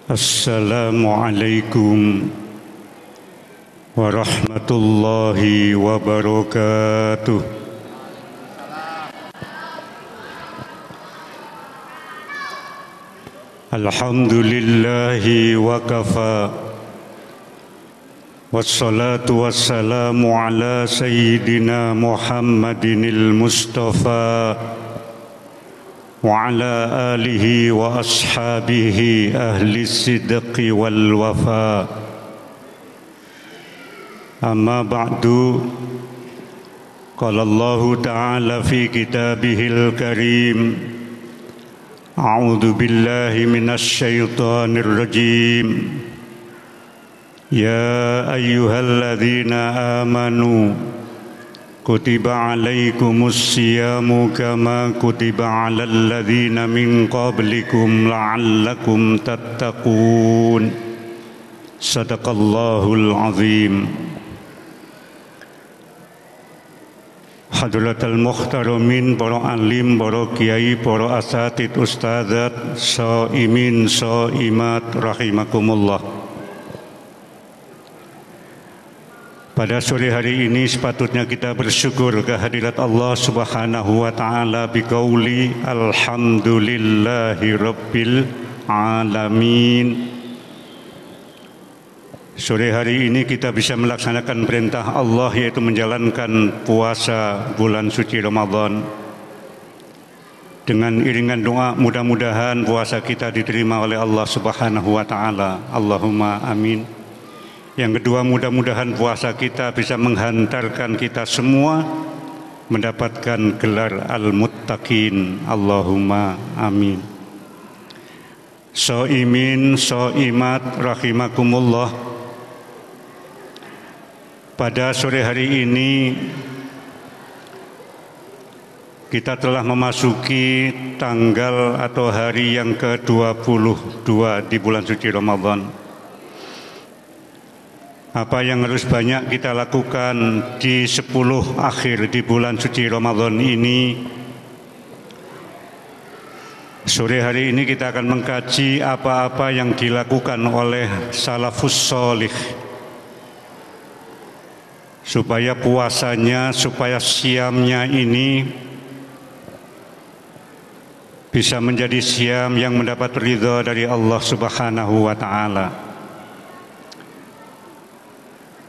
Assalamualaikum warahmatullahi wabarakatuh. Alhamdulillahi wa kafa. Wassalatu wassalamu ala sayyidina Muhammadinil Mustafa wa ala alihi wa ashabihi ahli sidqi wal wafa. Amma ba'du. Qala Allah ta'ala fi kitabihil karim. A'udzu billahi minasy syaithanir rajim. Ya ayyuhalladzina amanu kutiba alaikumus siyamu kama kutiba alal ladzina min qablikum la'allakum tattaqun. Sadaqallahul azim. Hadratul muhtaramin, para alim, para kiai, para asatid, ustadzat, shaimin, shaimat rahimakumullah. Pada sore hari ini sepatutnya kita bersyukur kehadirat Allah Subhanahu wa taala biqauli alhamdulillahi rabbil alamin. Sore hari ini kita bisa melaksanakan perintah Allah, yaitu menjalankan puasa bulan suci Ramadan. Dengan iringan doa, mudah-mudahan puasa kita diterima oleh Allah Subhanahu wa taala. Allahumma amin. Yang kedua, mudah-mudahan puasa kita bisa menghantarkan kita semua mendapatkan gelar al-muttaqin. Allahumma amin. Shaimin, shaimat rahimakumullah. Pada sore hari ini kita telah memasuki tanggal atau hari yang ke-22 di bulan suci Ramadan. Apa yang harus banyak kita lakukan di 10 akhir di bulan suci Ramadan ini? Sore hari ini kita akan mengkaji apa-apa yang dilakukan oleh salafus sholih supaya puasanya, supaya siamnya ini bisa menjadi siam yang mendapat ridha dari Allah Subhanahu wa taala.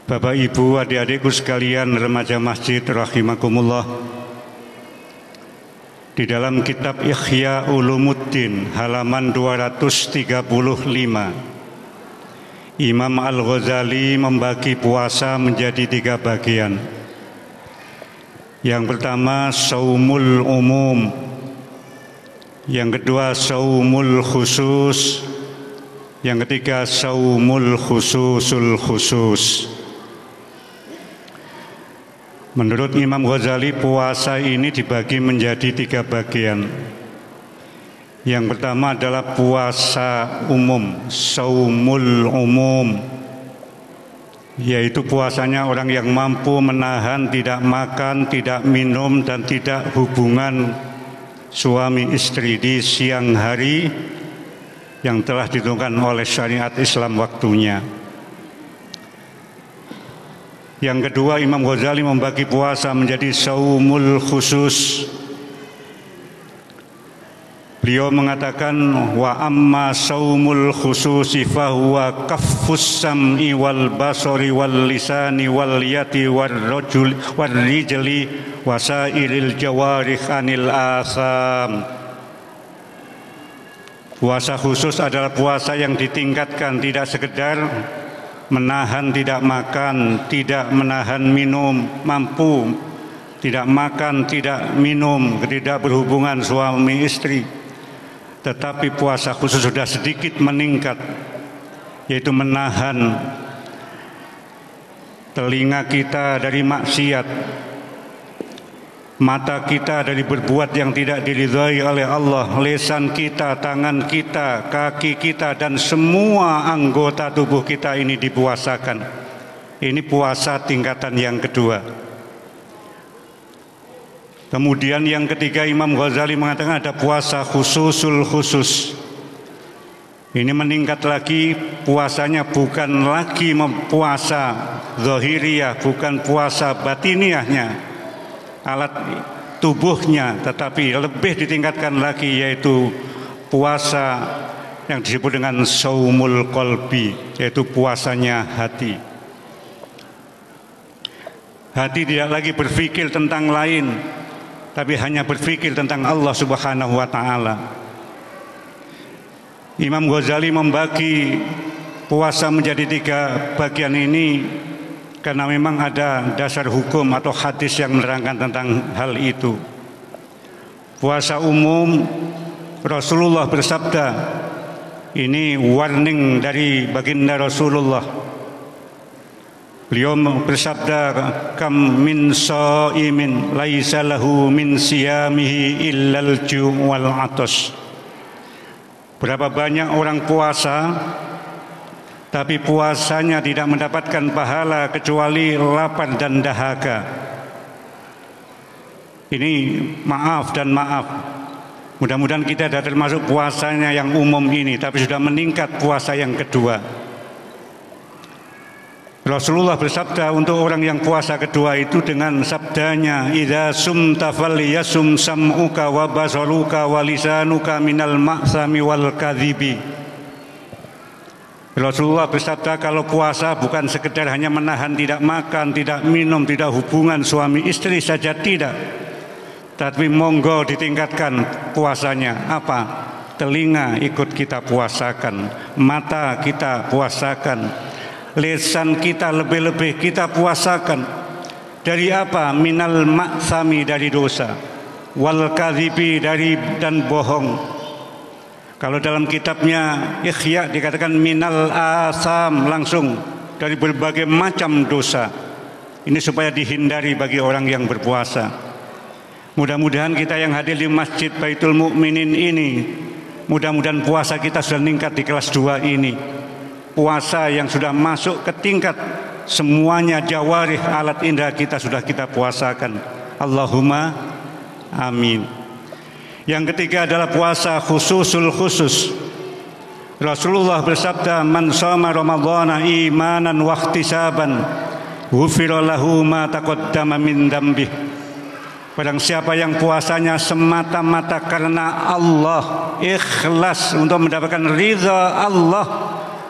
Bapak, Ibu, adik-adikku sekalian, remaja masjid rahimakumullah. Di dalam kitab Ihya Ulumuddin halaman 235, Imam Al-Ghazali membagi puasa menjadi 3 bagian. Yang pertama shaumul umum, yang kedua shaumul khusus, yang ketiga shaumul khususul khusus. Menurut Imam Ghazali, puasa ini dibagi menjadi 3 bagian. Yang pertama adalah puasa umum, shaumul umum, yaitu puasanya orang yang mampu menahan tidak makan, tidak minum, dan tidak hubungan suami istri di siang hari yang telah ditentukan oleh syariat Islam waktunya. Yang kedua, Imam Ghazali membagi puasa menjadi shaumul khusus. Beliau mengatakan, wa amma shaumul khususi fahuwa kaffus sam'i wal basari wal lisani wal yati wal rijli wasairil jawarih anil asam. Puasa khusus adalah puasa yang ditingkatkan, tidak sekedar menahan tidak makan, tidak menahan minum, mampu tidak makan, tidak minum, tidak berhubungan suami istri. Tetapi puasa khusus sudah sedikit meningkat, yaitu menahan telinga kita dari maksiat, mata kita dari berbuat yang tidak diridhai oleh Allah, lisan kita, tangan kita, kaki kita, dan semua anggota tubuh kita ini dipuasakan. Ini puasa tingkatan yang kedua. Kemudian yang ketiga, Imam Ghazali mengatakan ada puasa khususul khusus, Ini meningkat lagi, puasanya bukan lagi puasa zahiriyah, bukan puasa batiniahnya, alat tubuhnya, tetapi lebih ditingkatkan lagi, yaitu puasa yang disebut dengan saumul qalbi, yaitu puasanya hati. Hati tidak lagi berpikir tentang lain, tapi hanya berpikir tentang Allah Subhanahu wa Ta'ala. Imam Ghazali membagi puasa menjadi 3 bagian ini karena memang ada dasar hukum atau hadis yang menerangkan tentang hal itu. Puasa umum, Rasulullah bersabda, ini warning dari baginda Rasulullah. Beliau bersabda, kam min shaimin laisa lahu min siyamihi illal ju' wal 'atas. Berapa banyak orang puasa, tapi puasanya tidak mendapatkan pahala kecuali lapar dan dahaga. Ini maaf dan maaf. Mudah-mudahan kita tidak termasuk puasanya yang umum ini, tapi sudah meningkat puasa yang kedua. Rasulullah bersabda untuk orang yang puasa kedua itu dengan sabdanya, idza sumta falyasum sam'uka wa basaruka wa lisanuka minal ma'sami wal kadhibi. Rasulullah bersabda, kalau puasa bukan sekedar hanya menahan tidak makan, tidak minum, tidak hubungan suami istri saja, tidak, tapi monggo ditingkatkan puasanya. Apa? Telinga ikut kita puasakan, mata kita puasakan, lisan kita lebih-lebih kita puasakan. Dari apa? Minal ma'sami, dari dosa, wal kadhibi, dari dan bohong. Kalau dalam kitabnya Ikhya dikatakan minal asam, langsung dari berbagai macam dosa. Ini supaya dihindari bagi orang yang berpuasa. Mudah-mudahan kita yang hadir di Masjid Baitul Mukminin ini, mudah-mudahan puasa kita sudah meningkat di kelas 2 ini. Puasa yang sudah masuk ke tingkat semuanya jawarih, alat indera kita sudah kita puasakan. Allahumma amin. Yang ketiga adalah puasa khususul khusus. Rasulullah bersabda, man shoma ramadhana imanan wa ihtisaban ghufira lahu ma taqaddama min dzambih. Barang siapa yang puasanya semata-mata karena Allah, ikhlas untuk mendapatkan ridha Allah,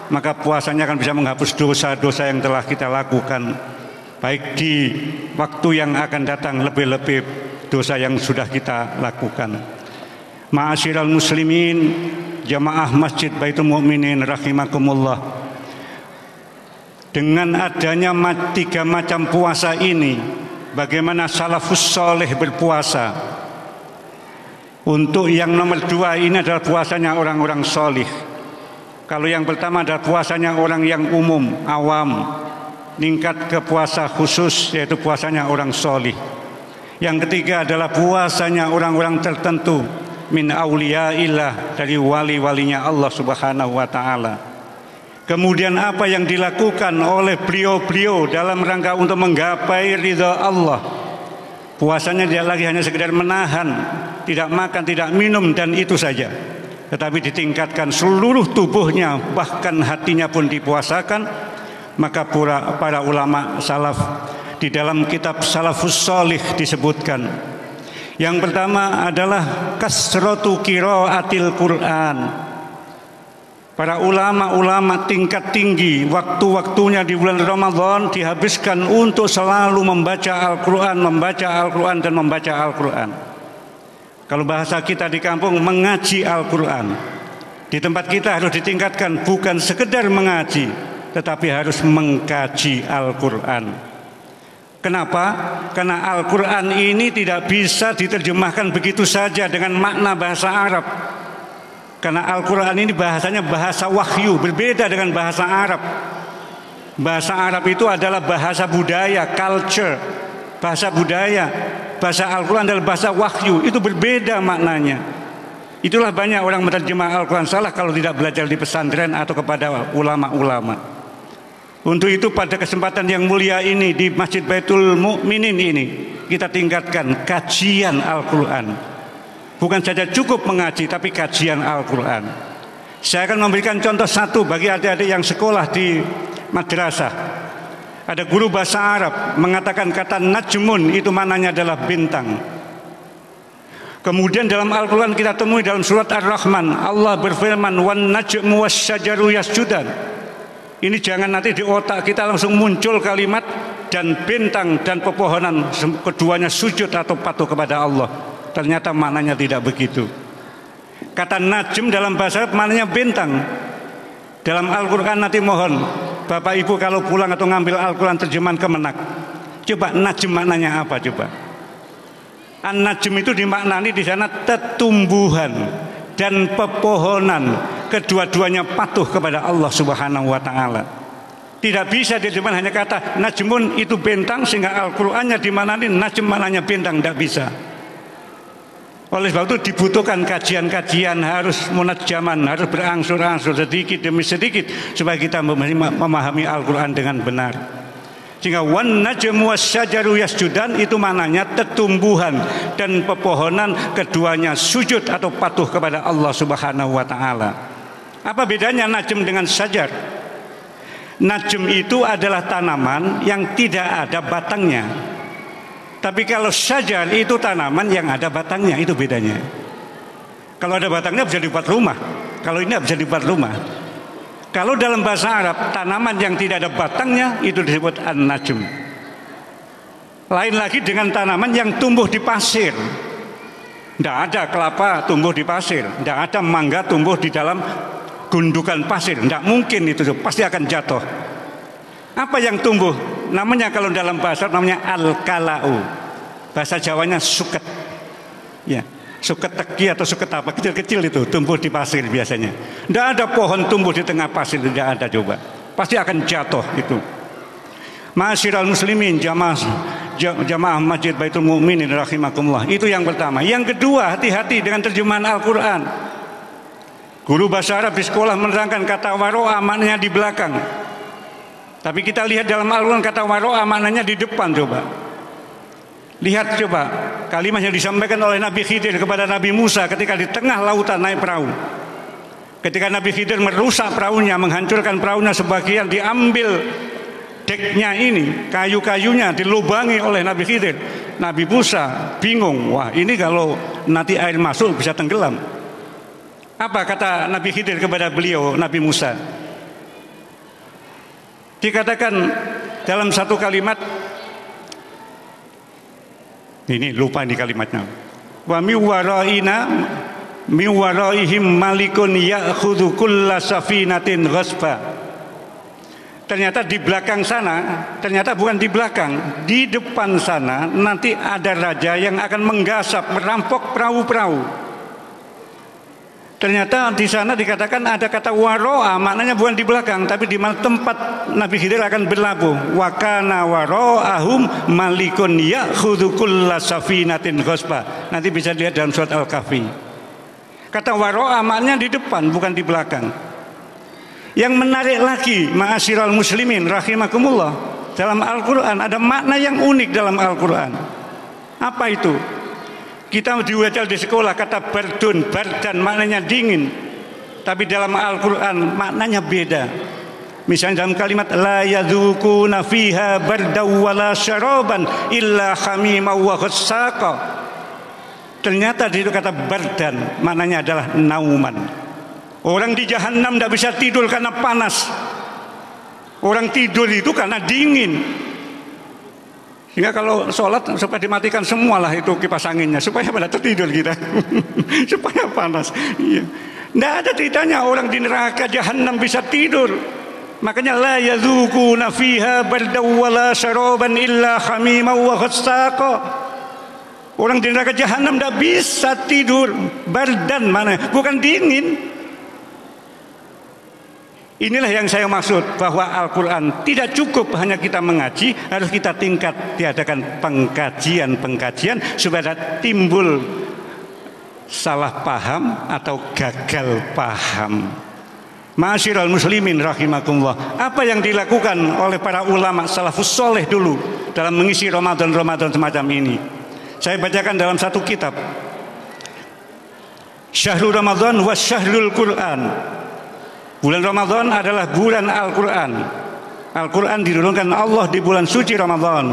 maka puasanya akan bisa menghapus dosa-dosa yang telah kita lakukan, baik di waktu yang akan datang, lebih-lebih dosa yang sudah kita lakukan. Ma'asyiral muslimin, jamaah Masjid Baitul Mukminin rahimakumullah. Dengan adanya 3 macam puasa ini, bagaimana salafus soleh berpuasa? Untuk yang nomor 2 ini adalah puasanya orang-orang solih. Kalau yang pertama adalah puasanya orang yang umum, awam. Meningkat ke puasa khusus, yaitu puasanya orang solih. Yang ketiga adalah puasanya orang-orang tertentu, min auliyaillah, dari wali-walinya Allah Subhanahu wa Ta'ala. Kemudian apa yang dilakukan oleh beliau-beliau dalam rangka untuk menggapai ridha Allah? Puasanya tidak lagi hanya sekedar menahan, tidak makan, tidak minum, dan itu saja, tetapi ditingkatkan seluruh tubuhnya, bahkan hatinya pun dipuasakan. Maka para ulama salaf di dalam kitab Salafus Shalih disebutkan, yang pertama adalah kasratu qiraatil Quran. Para ulama-ulama tingkat tinggi, waktu-waktunya di bulan Ramadan dihabiskan untuk selalu membaca Al-Quran, dan membaca Al-Quran. Kalau bahasa kita di kampung, mengaji Al-Quran. Di tempat kita harus ditingkatkan, bukan sekedar mengaji, tetapi harus mengkaji Al-Quran. Kenapa? Karena Al-Quran ini tidak bisa diterjemahkan begitu saja dengan makna bahasa Arab. Karena Al-Quran ini bahasanya bahasa wahyu, berbeda dengan bahasa Arab. Bahasa Arab itu adalah bahasa budaya, culture, bahasa budaya. Bahasa Al-Quran adalah bahasa wahyu, itu berbeda maknanya. Itulah banyak orang menerjemah Al-Quran salah kalau tidak belajar di pesantren atau kepada ulama-ulama. Untuk itu pada kesempatan yang mulia ini di Masjid Baitul Mukminin ini, kita tingkatkan kajian Al-Quran. Bukan saja cukup mengaji, tapi kajian Al-Quran. Saya akan memberikan contoh satu bagi adik-adik yang sekolah di madrasah. Ada guru bahasa Arab mengatakan kata najmun itu maknanya adalah bintang. Kemudian dalam Al-Quran kita temui dalam surat Ar-Rahman, Allah berfirman, wan najmu wasyajaru yasjudan. Ini jangan nanti di otak kita langsung muncul kalimat dan bintang dan pepohonan keduanya sujud atau patuh kepada Allah. Ternyata maknanya tidak begitu. Kata najm dalam bahasa Arab maknanya bintang. Dalam Al-Quran nanti mohon Bapak Ibu kalau pulang atau ngambil Al-Quran terjemahan Kemenak, coba najm maknanya apa coba? An-najm itu dimaknani di sana tetumbuhan dan pepohonan, kedua-duanya patuh kepada Allah Subhanahu wa taala. Tidak bisa diterjemahkan hanya kata najmun itu bintang sehingga Al-Qur'annya dimaknani najm maknanya bintang, tidak bisa. Oleh sebab itu dibutuhkan kajian-kajian, harus munajjaman, harus berangsur-angsur sedikit demi sedikit supaya kita memahami Al-Qur'an dengan benar. Sehingga wan najmu wasyajaru yasjudan itu maknanya tetumbuhan dan pepohonan keduanya sujud atau patuh kepada Allah Subhanahu wa taala. Apa bedanya najm dengan syajar? Najm itu adalah tanaman yang tidak ada batangnya. Tapi kalau syajar itu tanaman yang ada batangnya, itu bedanya. Kalau ada batangnya bisa dibuat rumah. Kalau ini bisa dibuat rumah. Kalau dalam bahasa Arab, tanaman yang tidak ada batangnya itu disebut an-najm. Lain lagi dengan tanaman yang tumbuh di pasir. Tidak ada kelapa tumbuh di pasir, tidak ada mangga tumbuh di dalam gundukan pasir. Tidak mungkin itu, pasti akan jatuh. Apa yang tumbuh? Namanya kalau dalam bahasa Arab namanya al-kala'u. Bahasa Jawanya suket. Ya. Suket teki atau suket apa, kecil-kecil itu tumbuh di pasir biasanya. Tidak ada pohon tumbuh di tengah pasir, tidak ada coba. Pasti akan jatuh itu. Ma'asyiral muslimin, jamaah Masjid Baitul Mu'minin rahimakumullah. Itu yang pertama. Yang kedua, hati-hati dengan terjemahan Al-Qur'an. Guru bahasa Arab di sekolah menerangkan kata waro'a maknanya di belakang. Tapi kita lihat dalam Al-Qur'an kata waro'a maknanya di depan coba. Lihat coba kalimat yang disampaikan oleh Nabi Khidir kepada Nabi Musa ketika di tengah lautan naik perahu. Ketika Nabi Khidir merusak perahunya, menghancurkan perahunya sebagian, diambil deknya ini, kayu-kayunya dilubangi oleh Nabi Khidir. Nabi Musa bingung, wah ini kalau nanti air masuk bisa tenggelam. Apa kata Nabi Khidir kepada beliau, Nabi Musa? Dikatakan dalam satu kalimat, ini lupa di kalimatnya. Wa mi waraihim malikun ya'khudhu kulla safinatin ghasba. Ternyata di belakang sana, ternyata bukan di belakang, di depan sana nanti ada raja yang akan menggasap, merampok perahu-perahu. Ternyata di sana dikatakan ada kata waro'a, maknanya bukan di belakang, tapi di mana tempat Nabi Khidir akan berlabuh. Wa kana waro'ahum malikun ya'khudhu kulla safinatin ghasba. Nanti bisa lihat dalam surat Al-Kahfi. Kata waro'a maknanya di depan, bukan di belakang. Yang menarik lagi, ma'asyiral muslimin rahimakumullah, dalam Al-Qur'an ada makna yang unik dalam Al-Qur'an. Apa itu? Kita diajar di sekolah kata bardun, bardan maknanya dingin. Tapi dalam Al-Qur'an maknanya beda. Misalnya dalam kalimat la yadzuquna fiha bardaw wala syaraban illa hamiman wa ghassaqa. Ternyata di situ kata bardan maknanya adalah nauman. Orang di jahanam tidak bisa tidur karena panas. Orang tidur itu karena dingin. Sehingga kalau sholat supaya dimatikan semualah itu kipas anginnya supaya pada tertidur kita. Supaya panas. Iya. Tidak ada ceritanya orang di neraka jahanam bisa tidur. Makanya la yadzuquna fiha bardaw wala syaraban illa hamiman wa ghassaqa. Orang di neraka jahanam tidak bisa tidur. Bardan mana? Bukan dingin. Inilah yang saya maksud, bahwa Al-Quran tidak cukup hanya kita mengaji, harus kita tiadakan pengkajian supaya timbul salah paham atau gagal paham. Ma'asyiral muslimin rahimakumullah, apa yang dilakukan oleh para ulama salafus soleh dulu dalam mengisi Ramadan semacam ini? Saya bacakan dalam satu kitab, Syahrul Ramadan wa Syahrul Quran. Bulan Ramadan adalah bulan Al-Quran. Al-Quran diturunkan Allah di bulan suci Ramadan.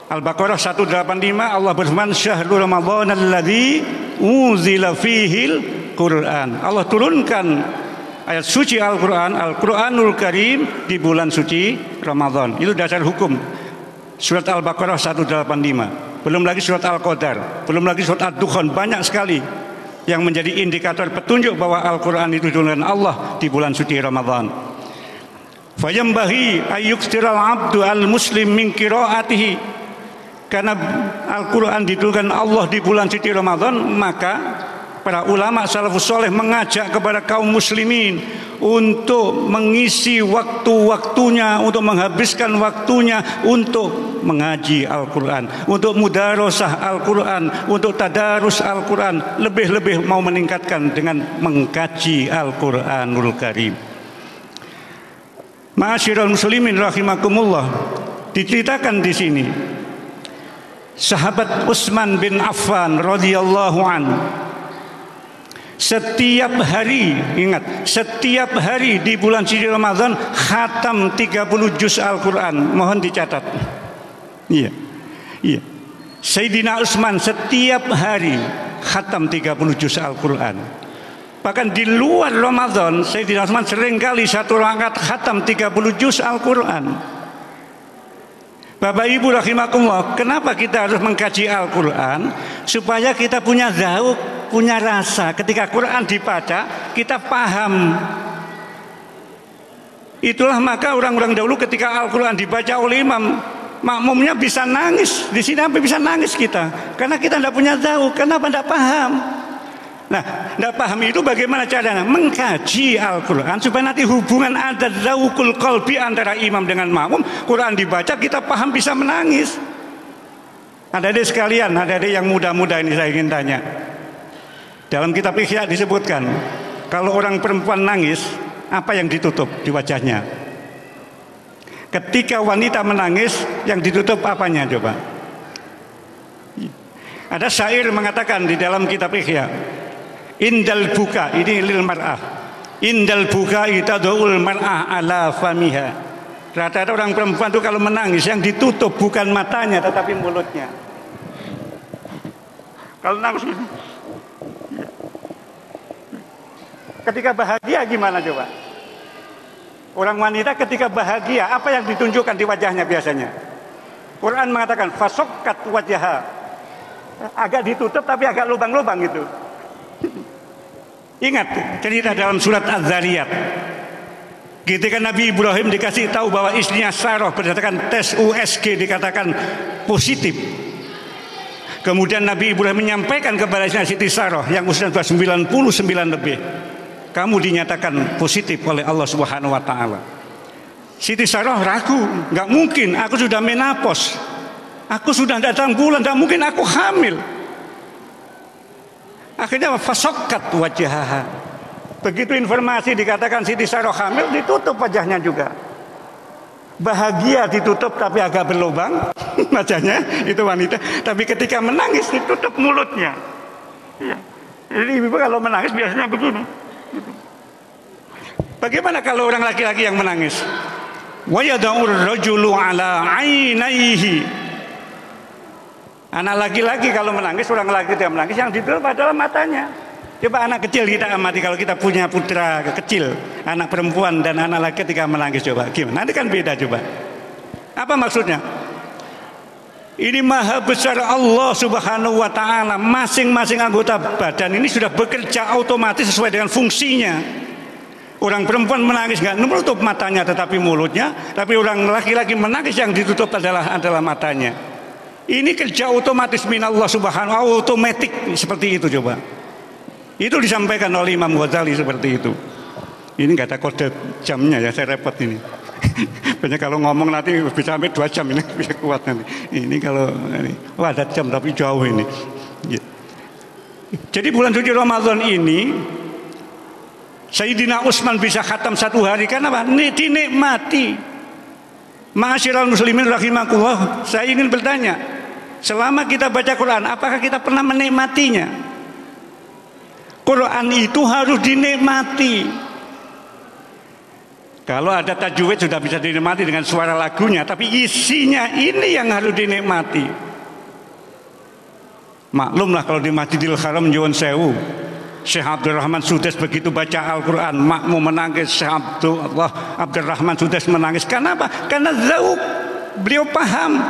Al-Baqarah 185 Allah berfirman, syahrul Ramadan alladzi unzila fihil Quran. Allah turunkan ayat suci Al-Quran, Al-Quranul Karim di bulan suci Ramadan. Itu dasar hukum. Surat Al-Baqarah 185. Belum lagi surat Al-Qadar, belum lagi surat Ad-Dukhan, banyak sekali yang menjadi indikator petunjuk bahwa Al-Quran itu diturunkan Allah di bulan suci Ramadan. Fayambahi ayyukstiral abdu al-muslim min qiraatihi. Karena Al-Quran diturunkan Allah di bulan suci Ramadan, maka para ulama salafus soleh mengajak kepada kaum muslimin untuk mengisi waktu-waktunya, untuk menghabiskan waktunya untuk mengaji Al-Quran, untuk mudarosah Al-Quran, untuk tadarus Al-Quran, lebih-lebih mau meningkatkan dengan mengkaji Al-Quranul Karim. Ma'asyiral muslimin rahimakumullah, diceritakan di sini sahabat Utsman bin Affan radhiyallahu an setiap hari, ingat, setiap hari di bulan suci Ramadan khatam 30 juz Al-Quran. Mohon dicatat. Iya. Sayyidina Utsman setiap hari khatam 30 juz Al-Quran. Bahkan di luar Ramadan Sayyidina Utsman seringkali satu rakaat khatam 30 juz Al-Quran. Bapak Ibu rahimakumullah, kenapa kita harus mengkaji Al-Quran? Supaya kita punya zauq, punya rasa. Ketika Quran dibaca, kita paham. Itulah maka orang-orang dahulu ketika Al-Quran dibaca oleh imam, makmumnya bisa nangis. Di sini sampai bisa nangis kita, karena kita tidak punya zauq. Kenapa tidak paham? Nah, tidak paham itu bagaimana caranya? Mengkaji Al-Quran supaya nanti hubungan ada zauqul qalbi antara imam dengan makmum. Quran dibaca kita paham, bisa menangis. Adik-adik sekalian, adik-adik yang muda-muda ini saya ingin tanya. Dalam kitab Ihya disebutkan, kalau orang perempuan nangis, apa yang ditutup di wajahnya? Ketika wanita menangis, yang ditutup apanya coba? Ada syair mengatakan di dalam kitab Ihya, indal buka, ini lil mar'ah, indal buka itadul mar'ah ala famiha. Rata-rata orang perempuan itu kalau menangis yang ditutup bukan matanya tetapi mulutnya. Kalau nangis, ketika bahagia gimana coba? Orang wanita ketika bahagia apa yang ditunjukkan di wajahnya biasanya? Quran mengatakan fasokkat wajah, agak ditutup tapi agak lubang-lubang gitu. Ingat cerita dalam surat Az-Zariyat, ketika Nabi Ibrahim dikasih tahu bahwa istrinya Sarah berdasarkan tes USG dikatakan positif. Kemudian Nabi Ibrahim menyampaikan kepada Siti Sarah yang usia 99 lebih, kamu dinyatakan positif oleh Allah Subhanahu wa taala. Siti Sarah ragu, nggak mungkin, aku sudah menopause, aku sudah datang bulan, nggak mungkin aku hamil. Akhirnya fasokkat wajahha. Begitu informasi dikatakan Siti Sarah hamil, ditutup wajahnya juga. Bahagia ditutup tapi agak berlubang wajahnya, itu wanita. Tapi ketika menangis ditutup mulutnya. Ya. Jadi ibu kalau menangis biasanya begini. Bagaimana kalau orang laki-laki yang menangis? Wa yad'ur rajulu ala 'ainaihi. Anak laki-laki kalau menangis, orang laki tidak menangis, yang ditutup adalah matanya. Coba anak kecil kita amati, kalau kita punya putra kecil, anak perempuan dan anak laki ketika menangis, coba gimana? Nanti kan beda coba. Apa maksudnya? Ini maha besar Allah Subhanahu wa ta'ala. Masing-masing anggota badan ini sudah bekerja otomatis sesuai dengan fungsinya. Orang perempuan menangis nggak menutup matanya tetapi mulutnya, tapi orang laki-laki menangis yang ditutup adalah matanya. Ini kerja otomatis minallah subhanahu, otomatis seperti itu coba. Itu disampaikan oleh Imam Ghazali seperti itu. Ini nggak ada kode jamnya ya, saya repot ini. Banyak kalau ngomong nanti bisa sampai 2 jam ini bisa kuat nanti. Ini kalau ini, ada jam tapi jauh ini. Ya. Jadi bulan suci Ramadan ini Sayyidina Utsman bisa khatam 1 hari karena apa? Dinikmati. Ma'asyiral muslimin rahimakumullah, saya ingin bertanya, selama kita baca Quran, apakah kita pernah menikmatinya? Quran itu harus dinikmati. Kalau ada tajwid sudah bisa dinikmati dengan suara lagunya, tapi isinya ini yang harus dinikmati. Maklumlah kalau di Masjidil Haram Nyuwun Sewu, Syekh Abdurrahman Sudes begitu baca Al-Quran, makmum menangis, Syekh Abdurrahman Sudes menangis. Kenapa? Karena zauk, beliau paham.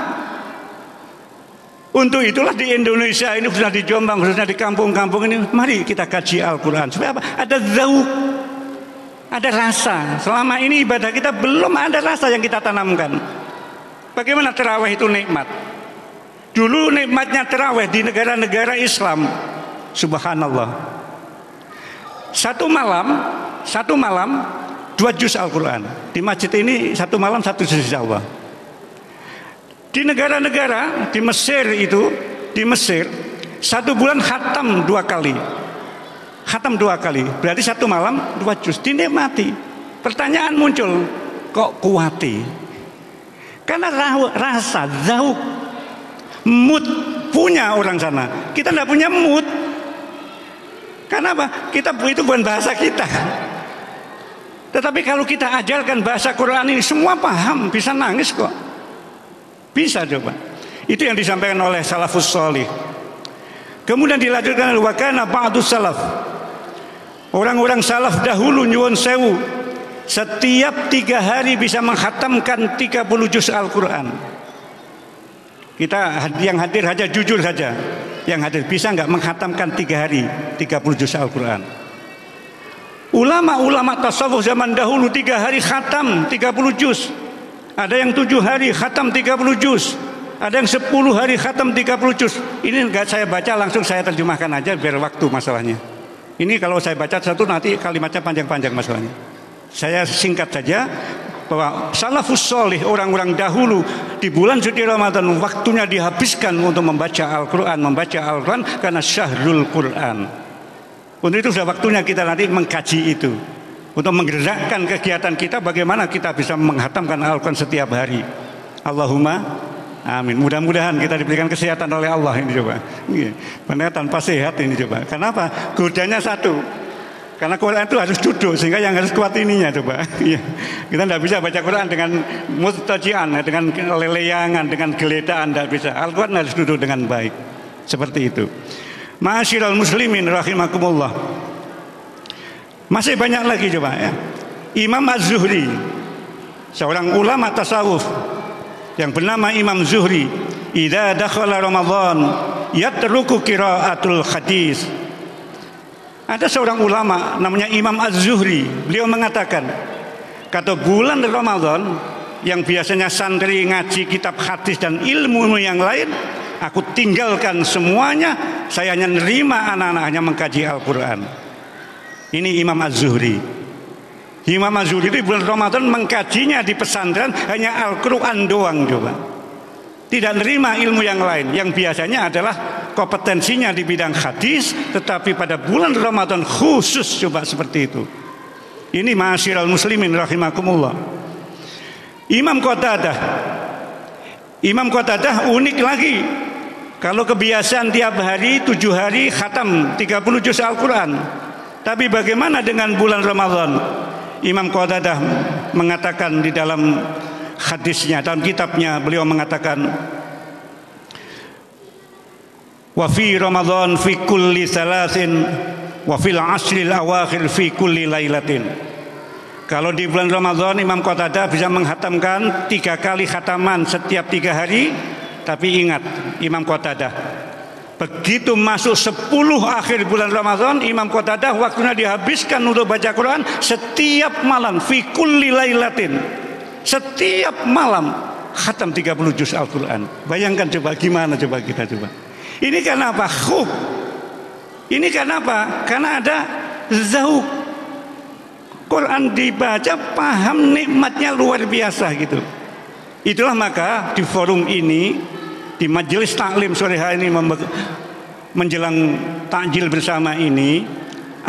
Untuk itulah di Indonesia ini, khususnya di Jombang, khususnya di kampung-kampung ini, mari kita kaji Al-Quran. Supaya apa? Ada zauk, ada rasa. Selama ini ibadah kita belum ada rasa yang kita tanamkan. Bagaimana terawih itu nikmat? Dulu nikmatnya terawih di negara-negara Islam, subhanallah, satu malam 2 juz Al-Quran. Di masjid ini satu malam 1 juz Allah. Di negara-negara, di Mesir itu, di Mesir 1 bulan khatam 2 kali. Khatam 2 kali, berarti 1 malam 2 juz, dinikmati. Pertanyaan muncul, kok kuati? Karena rasa, zauk, mood punya orang sana. Kita tidak punya mood. Karena apa? Kita itu bukan bahasa kita. Tetapi kalau kita ajarkan bahasa Quran ini, semua paham, bisa nangis kok. Bisa coba. Itu yang disampaikan oleh salafus sholih. Kemudian dilanjutkan wa kana ba'dus salaf. Orang-orang salaf dahulu Nyuwun Sewu setiap 3 hari bisa menghatamkan 30 juz Al-Quran. Kita yang hadir saja, jujur saja, yang hadir bisa nggak menghatamkan 3 hari 30 juz Al-Quran? Ulama-ulama tasawuf zaman dahulu 3 hari khatam 30 juz. Ada yang 7 hari khatam 30 juz. Ada yang 10 hari khatam 30 juz. Ini nggak saya baca, langsung saya terjemahkan aja biar waktu masalahnya. Ini kalau saya baca satu nanti kalimatnya panjang-panjang masalahnya. Saya singkat saja bahwa salafus sholih, orang-orang dahulu di bulan suci Ramadan waktunya dihabiskan untuk membaca Al-Quran karena syahrul Quran. Untuk itu sudah waktunya kita nanti mengkaji itu, untuk menggerakkan kegiatan kita bagaimana kita bisa menghatamkan Al-Quran setiap hari. Allahumma amin. Mudah-mudahan kita diberikan kesehatan oleh Allah ini coba. Benar tanpa sehat ini coba. Kenapa? Godanya satu. Karena Quran itu harus duduk, sehingga yang harus kuat ininya coba. Kita tidak bisa baca Quran dengan mustajian, dengan leleyangan, dengan geletaan, tidak bisa. Al-Quran harus duduk dengan baik. Seperti itu. Ma'asyiral muslimin rahimakumullah. Masih banyak lagi coba ya. Imam Az-Zuhri, seorang ulama tasawuf yang bernama Imam Zuhri, idza dakhala Ramadan yatruku qiraatul hadis. Ada seorang ulama namanya Imam Az-Zuhri, beliau mengatakan, kata bulan Ramadan yang biasanya santri ngaji kitab hadis dan ilmu yang lain, aku tinggalkan semuanya, saya hanya nerima anak-anak hanya mengkaji Al-Quran. Ini Imam Az-Zuhri. Imam Az-Zuhri itu bulan Ramadan mengkajinya di pesantren hanya Al-Quran doang coba. Tidak nerima ilmu yang lain, yang biasanya adalah kompetensinya di bidang hadis, tetapi pada bulan Ramadan khusus coba seperti itu. Ini ma'asyiral muslimin rahimakumullah. Imam Qatadah unik lagi. Kalau kebiasaan tiap hari 7 hari khatam 30 juz Al-Quran, tapi bagaimana dengan bulan Ramadan? Imam Qatadah mengatakan di dalam hadisnya, dalam kitabnya, beliau mengatakan, wa fi Ramadan fi kulli salasin wa fil asril awakhir fi kulli lailatin. Kalau di bulan Ramadan Imam Qatadah bisa menghatamkan 3 kali khataman setiap 3 hari. Tapi ingat Imam Qatadah, begitu masuk 10 akhir bulan Ramadan, Imam Qatadah waktunya dihabiskan untuk baca Quran setiap malam, fi kulli lailatin. Setiap malam khatam 30 juz Al-Quran. Bayangkan coba gimana coba kita coba. Ini karena apa? Khub. Ini karena apa? Karena ada zauk. Quran dibaca, paham nikmatnya luar biasa gitu. Itulah maka di forum ini, di majelis taklim sore hari ini menjelang takjil bersama ini,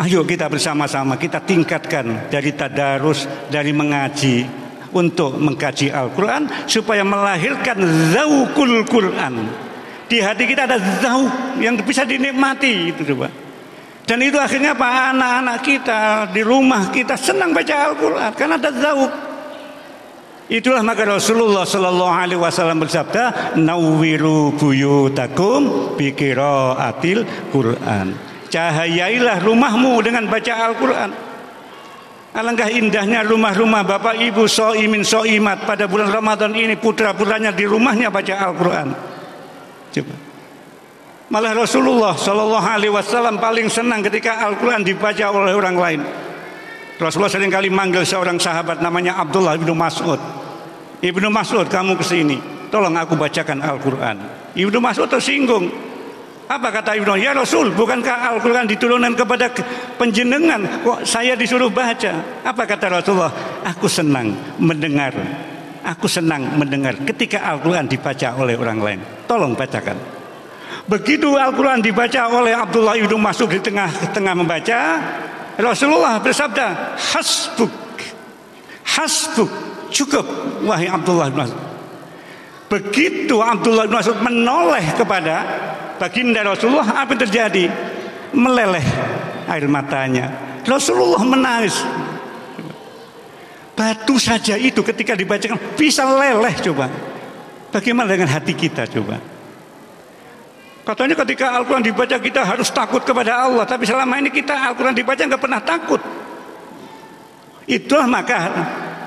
ayo kita bersama-sama kita tingkatkan dari tadarus, dari mengaji untuk mengkaji Al-Quran supaya melahirkan zaukul Quran. Di hati kita ada zauk yang bisa dinikmati itu coba. Dan itu akhirnya apa? Anak-anak kita di rumah kita senang baca Al-Quran karena ada zauk. Itulah maka Rasulullah Sallallahu Alaihi Wasallam bersabda, "Nawwiru buyutakum bi qiraatil Quran." Cahayailah rumahmu dengan baca Al-Quran. Alangkah indahnya rumah-rumah bapak ibu soimin soimat pada bulan Ramadan ini, putra-putranya di rumahnya baca Al-Quran. Coba. Malah Rasulullah Sallallahu Alaihi Wasallam paling senang ketika Al-Quran dibaca oleh orang lain. Rasulullah seringkali manggil seorang sahabat namanya Abdullah bin Mas'ud. Ibnu Mas'ud, kamu kesini, tolong aku bacakan Al-Quran. Ibnu Mas'ud tersinggung. Apa kata Ibnu? Ya Rasul, bukankah Al-Quran diturunkan kepada penjenengan? Kok saya disuruh baca? Apa kata Rasulullah? Aku senang mendengar ketika Al-Quran dibaca oleh orang lain. Tolong bacakan. Begitu Al-Quran dibaca oleh Abdullah ibnu Mas'ud di tengah membaca, Rasulullah bersabda, hasbuk, cukup wahai Abdullah bin Mas'ud. Begitu Abdullah bin Mas'ud menoleh kepada baginda Rasulullah, apa yang terjadi? Meleleh air matanya. Rasulullah menangis. Batu saja itu ketika dibacakan bisa leleh, coba. Bagaimana dengan hati kita, coba? Katanya ketika Al-Quran dibaca kita harus takut kepada Allah, tapi selama ini kita Al-Quran dibaca nggak pernah takut. Itulah maka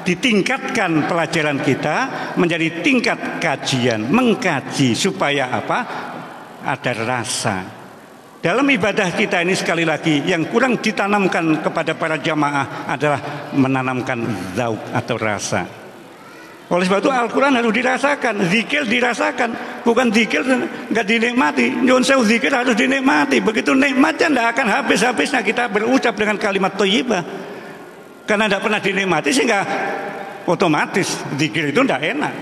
ditingkatkan pelajaran kita menjadi tingkat kajian, mengkaji supaya apa? Ada rasa. Dalam ibadah kita ini sekali lagi yang kurang ditanamkan kepada para jamaah adalah menanamkan zauk atau rasa. Oleh sebab itu Al-Quran harus dirasakan, zikir dirasakan, bukan zikir nggak dinikmati. Nyuwun sewu, zikir harus dinikmati. Begitu nikmatnya tidak akan habis-habisnya kita berucap dengan kalimat thayyibah. Karena tidak pernah dinikmati sehingga otomatis zikir itu tidak enak.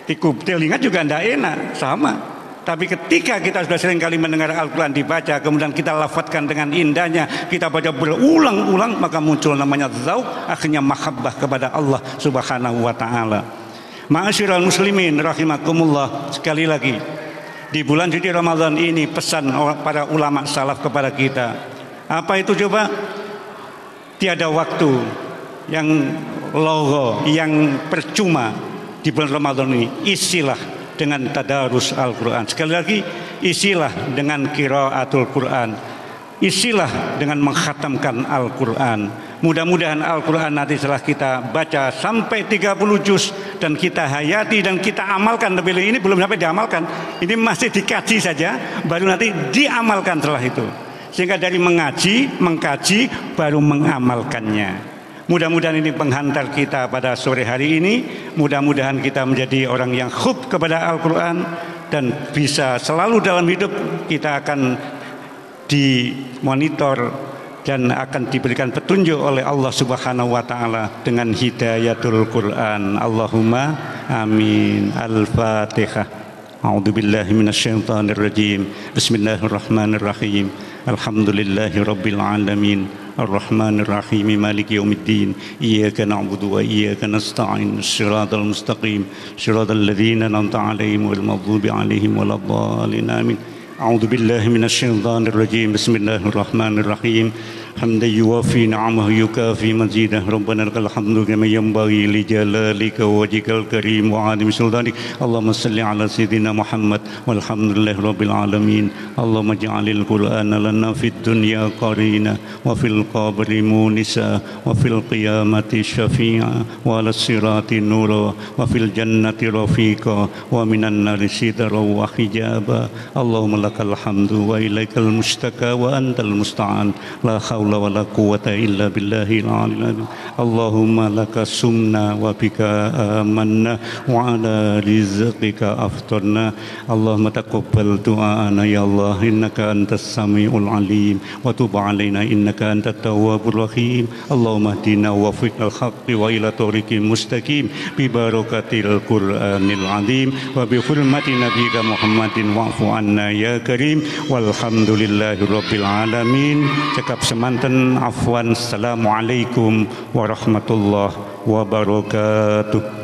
Di telinga juga tidak enak, sama. Tapi ketika kita sudah sering kali mendengar Al-Quran dibaca, kemudian kita lafadzkan dengan indahnya, kita baca berulang-ulang, maka muncul namanya zauk, akhirnya mahabbah kepada Allah Subhanahu wa Ta'ala. Ma'asyiral muslimin rahimakumullah, sekali lagi di bulan suci Ramadan ini pesan para ulama salaf kepada kita. Apa itu coba? Tiada waktu yang logho, yang percuma di bulan Ramadan ini. Isilah dengan tadarus Al-Quran. Sekali lagi, isilah dengan qiraatul Quran. Isilah dengan mengkhatamkan Al-Quran. Mudah-mudahan Al-Quran nanti setelah kita baca sampai 30 juz dan kita hayati dan kita amalkan. Lebih ini belum sampai diamalkan, ini masih dikaji saja, baru nanti diamalkan setelah itu. Sehingga dari mengaji, mengkaji, baru mengamalkannya. Mudah-mudahan ini penghantar kita pada sore hari ini. Mudah-mudahan kita menjadi orang yang khub kepada Al-Quran dan bisa selalu dalam hidup kita akan dimonitor dan akan diberikan petunjuk oleh Allah Subhanahu wa Ta'ala dengan hidayatul Quran. Allahumma amin. Al-Fatihah. A'udzubillahi minasyaitonir rajim. Bismillahirrahmanirrahim. Alhamdulillahi rabbil alamin. Ar-Rahmanir Rahim. Maliki yaumiddin. Iyyaka na'budu wa iyyaka nasta'in. Shiratal mustaqim. Shiratal ladzina an'amta 'alaihim ghairil maghdubi 'alaihim waladdallin. Amin. أعوذ بالله من الشيطان الرجيم بسم الله الرحمن الرحيم حمدا يوافي نعمه يكافي مزيده ربنا لك الحمد كما ينبغي لجلالك ووجهك الكريم وعظيم سلطانك اللهم صل على سيدنا محمد والحمد لله رب العالمين اللهم اجعل القرآن لنا في الدنيا قرينا وفي القبر مونسا وفي القيامة شفيعا وعلى الصراط نورا وفي الجنة رفيقا ومن النار سترا وحجابا اللهم لك الحمد وإليك المشتكى وأنت المستعان لا حول ولا قوة إلا بالله العلي العظيم اللهم لك سمنا وبك آمنا وعلى رزقك أفطرنا اللهم تقبل دعاءنا يا الله إنك أنت السميع العليم وتب علينا إنك أنت التواب الرحيم اللهم اهدنا ووفقنا الحق وإلى طريق مستقيم ببركة القرآن العظيم وبحرمة نبيك محمد واعف عنا يا كريم والحمد لله رب العالمين. Cekap semanten afwan. Assalamualaikum warahmatullahi wabarakatuh.